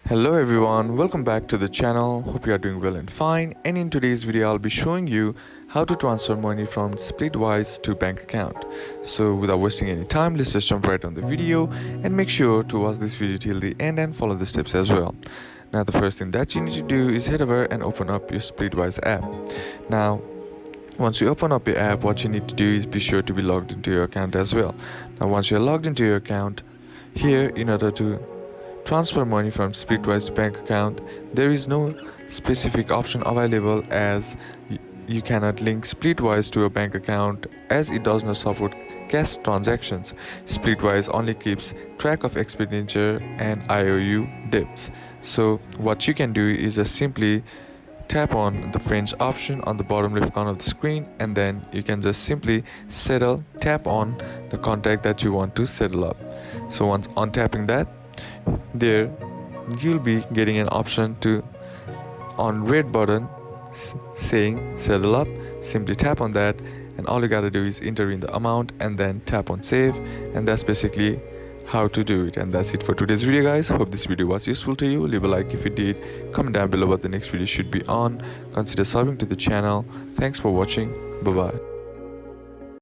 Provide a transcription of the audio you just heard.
Hello everyone, welcome back to the channel. Hope you are doing well and fine. And in today's video I'll be showing you how to transfer money from SplitWise to bank account. So without wasting any time, let's just jump right on the video and make sure to watch this video till the end and follow the steps as well. Now the first thing that you need to do is head over and open up your SplitWise app. Now once you open up your app, what you need to do is be sure to be logged into your account as well. Now once you're logged into your account, here in order to transfer money from SplitWise to bank account, there is no specific option available as you cannot link SplitWise to a bank account as it does not support cash transactions. SplitWise only keeps track of expenditure and IOU debts. So what you can do is just simply tap on the French option on the bottom left corner of the screen, and then you can just simply tap on the contact that you want to settle up. So once on tapping that, there you'll be getting an option to on red button saying settle up. Simply tap on that, and all you gotta do is enter in the amount and then tap on save, and that's basically how to do it. And that's it for today's video, guys. Hope this video was useful to you. Leave a like if it did, comment down below what the next video should be on, consider subbing to the channel. Thanks for watching. Bye bye.